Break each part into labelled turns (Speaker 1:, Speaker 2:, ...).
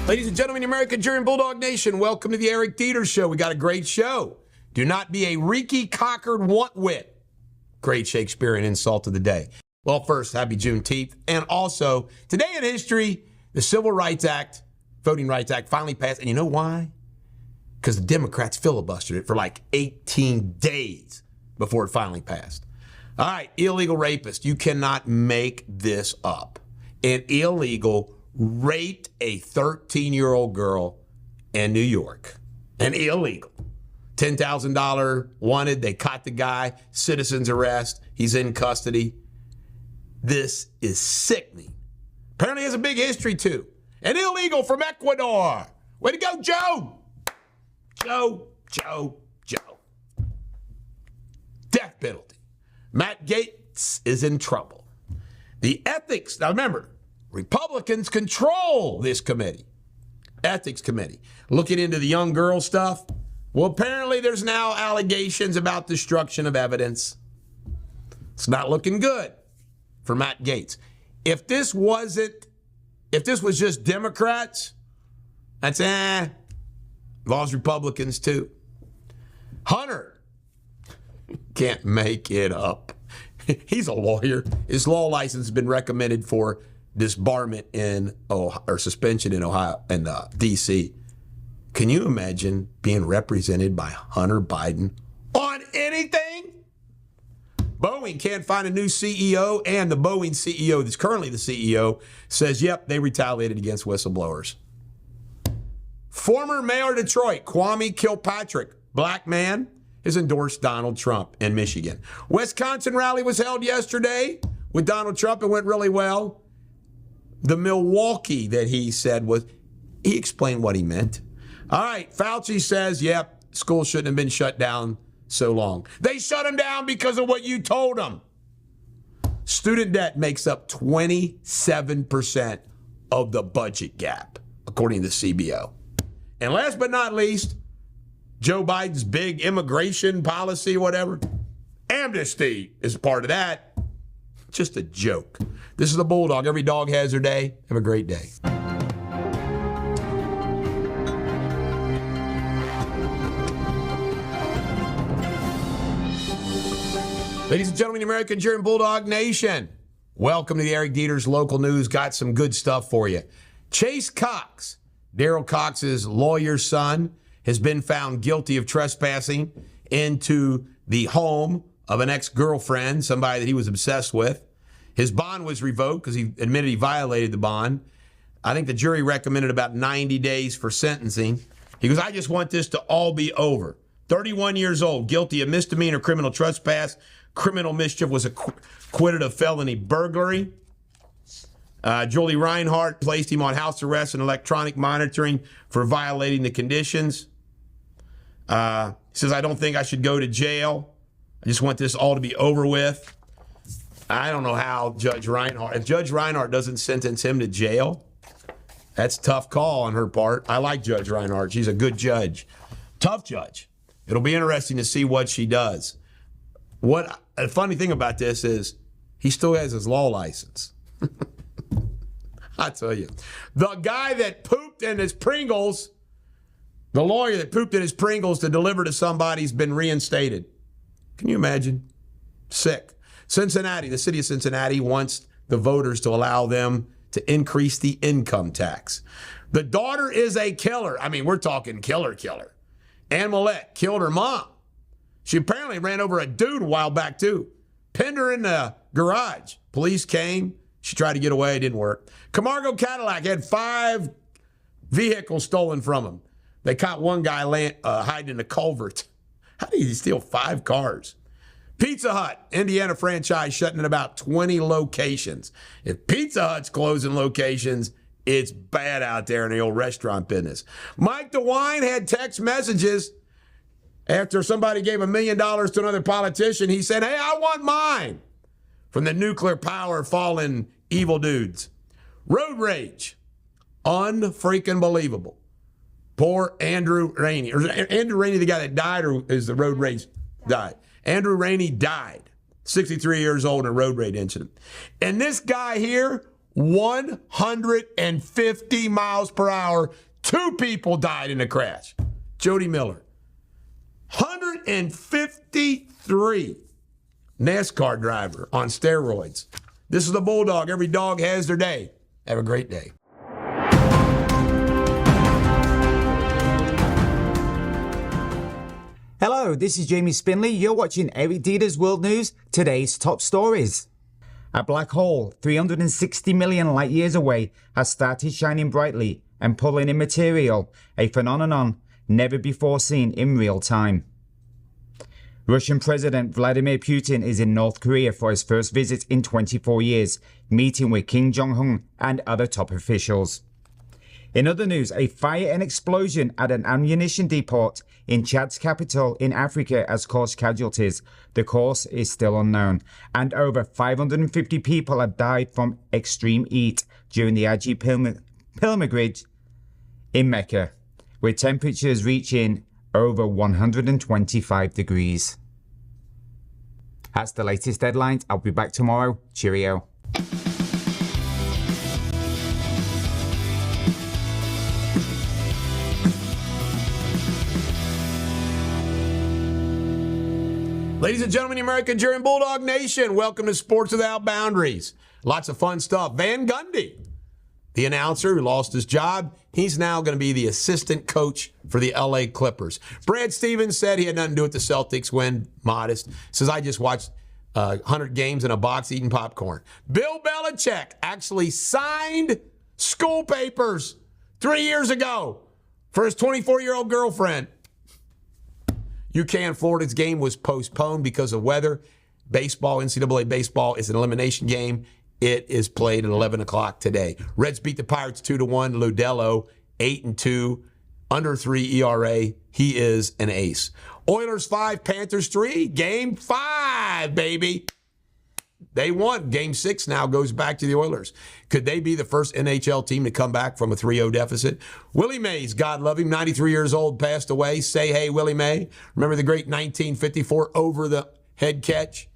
Speaker 1: Ladies and gentlemen, American Jury and Bulldog Nation, welcome to the Eric Deters Show. We got a great show. Do not be a reeky, cockered want-wit. Great Shakespearean insult of the day. Well, first, happy Juneteenth. And also, today in history, the Civil Rights Act, Voting Rights Act, finally passed. And you know why? Because the Democrats filibustered it for like 18 days before it finally passed. All right, illegal rapist. You cannot make this up. An illegal raped a 13-year-old girl in New York. An illegal. $10,000 wanted. They caught the guy. Citizen's arrest. He's in custody. This is sickening. Apparently has a big history, too. An illegal from Ecuador. Way to go, Joe. Joe. Death penalty. Matt Gaetz is in trouble. The ethics, now remember, Republicans control this committee, ethics committee, looking into the young girl stuff. Well, apparently there's now allegations about destruction of evidence. It's not looking good for Matt Gaetz. If this was just Democrats, that's involves Republicans too. Hunter can't make it up. He's a lawyer. His law license has been recommended for disbarment in Ohio, or suspension in Ohio and D.C. Can you imagine being represented by Hunter Biden on anything? Boeing can't find a new CEO, and the Boeing CEO that's currently the CEO says, yep, they retaliated against whistleblowers. Former mayor of Detroit, Kwame Kilpatrick, black man, has endorsed Donald Trump in Michigan. Wisconsin rally was held yesterday with Donald Trump. It went really well. The Milwaukee that he said was, he explained what he meant. All right, Fauci says, yep, school shouldn't have been shut down so long. They shut them down because of what you told them. Student debt makes up 27% of the budget gap, according to the CBO. And last but not least, Joe Biden's big immigration policy, whatever. Amnesty is part of that. Just a joke. This is the Bulldog. Every dog has their day. Have a great day. Ladies and gentlemen, American Jury and Bulldog Nation, welcome to the Eric Deters Local News. Got some good stuff for you. Chase Cox, Daryl Cox's lawyer's son, has been found guilty of trespassing into the home of an ex-girlfriend, somebody that he was obsessed with. His bond was revoked because he admitted he violated the bond. I think the jury recommended about 90 days for sentencing. He goes, I just want this to all be over. 31 years old, guilty of misdemeanor criminal trespass. Criminal mischief, was acquitted of felony burglary. Julie Reinhart placed him on house arrest and electronic monitoring for violating the conditions. He says, I don't think I should go to jail. I just want this all to be over with. I don't know how Judge Reinhart, if Judge Reinhart doesn't sentence him to jail, that's a tough call on her part. I like Judge Reinhart. She's a good judge. Tough judge. It'll be interesting to see what she does. What a funny thing about this is he still has his law license. I tell you, the guy that pooped in his Pringles, the lawyer that pooped in his Pringles to deliver to somebody's been reinstated. Can you imagine? Sick. Cincinnati, the city of Cincinnati wants the voters to allow them to increase the income tax. The daughter is a killer. I mean, we're talking killer. Ann Millette killed her mom. She apparently ran over a dude a while back, too. Pinned her in the garage. Police came. She tried to get away. It didn't work. Camargo Cadillac had 5 vehicles stolen from him. They caught one guy hiding in a culvert. How did he steal 5 cars? Pizza Hut, Indiana franchise, shutting in about 20 locations. If Pizza Hut's closing locations, it's bad out there in the old restaurant business. Mike DeWine had text messages after somebody gave $1 million to another politician. He said, hey, I want mine, from the nuclear power fallen evil dudes. Road rage. Unfreaking believable. Poor Andrew Rainey. Or Andrew Rainey, the guy that died, or is the road rage died? Andrew Rainey died, 63 years old, in a road rage incident. And this guy here 150 miles per hour. 2 people died in a crash. Jody Miller. 153. NASCAR driver on steroids. This is the Bulldog. Every dog has their day. Have a great day.
Speaker 2: Hello, this is Jamie Spindley. You're watching Eric Deters World News, today's top stories. A black hole 360 million light years away has started shining brightly and pulling in material, a phenomenon never before seen in real time. Russian President Vladimir Putin is in North Korea for his first visit in 24 years, meeting with Kim Jong-un and other top officials. In other news, a fire and explosion at an ammunition depot in Chad's capital in Africa has caused casualties. The cause is still unknown, and over 550 people have died from extreme heat during the Hajj pilgrimage in Mecca, with temperatures reaching over 125 degrees. That's the latest headlines. I'll be back tomorrow. Cheerio.
Speaker 1: Ladies and gentlemen, the American German Bulldog Nation, welcome to Sports Without Boundaries. Lots of fun stuff. Van Gundy, the announcer who lost his job, he's now going to be the assistant coach for the LA Clippers. Brad Stevens said he had nothing to do with the Celtics win, modest. Says, I just watched 100 games in a box eating popcorn. Bill Belichick actually signed school papers 3 years ago for his 24-year-old girlfriend. UK and Florida's game was postponed because of weather. Baseball, NCAA baseball, is an elimination game. It is played at 11 o'clock today. Reds beat the Pirates 2-1. Ludello, 8-2, under 3 ERA. He is an ace. Oilers 5, Panthers 3. Game 5, baby. They won. Game 6 now goes back to the Oilers. Could they be the first NHL team to come back from a 3-0 deficit? Willie Mays, God love him, 93 years old, passed away. Say hey, Willie May. Remember the great 1954 over-the-head catch?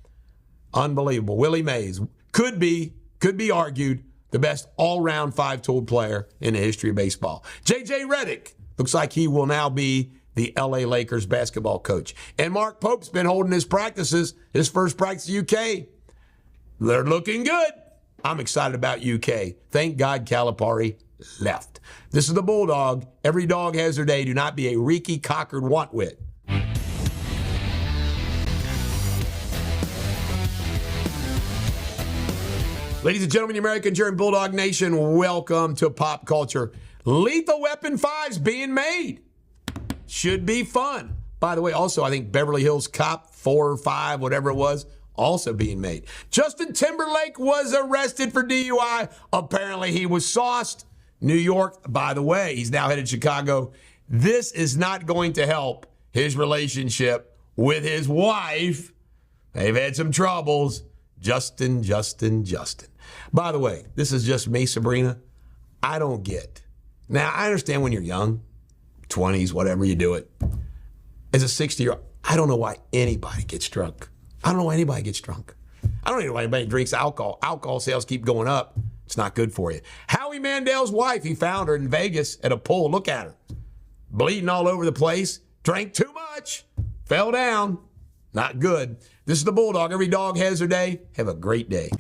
Speaker 1: Unbelievable. Willie Mays could be argued the best all-round 5-tool player in the history of baseball. J.J. Redick looks like he will now be the L.A. Lakers basketball coach. And Mark Pope's been holding his practices, his first practice in UK. They're looking good. I'm excited about UK. Thank God Calipari left. This is the Bulldog. Every dog has their day. Do not be a reeky, cockered wantwit. Ladies and gentlemen, the American German Bulldog Nation, welcome to Pop Culture. Lethal Weapon 5's being made. Should be fun. By the way, also, I think Beverly Hills Cop 4 or 5, whatever it was, also being made. Justin Timberlake was arrested for DUI. Apparently, he was sauced. New York, by the way, he's now headed to Chicago. This is not going to help his relationship with his wife. They've had some troubles. Justin. By the way, this is just me, Sabrina. I don't get. Now, I understand when you're young, 20s, whatever, you do it. As a 60-year-old, I don't know why anybody gets drunk. I don't know why anybody gets drunk. I don't know why anybody drinks alcohol. Alcohol sales keep going up. It's not good for you. Howie Mandel's wife, he found her in Vegas at a pool. Look at her. Bleeding all over the place. Drank too much. Fell down. Not good. This is the Bulldog. Every dog has their day. Have a great day.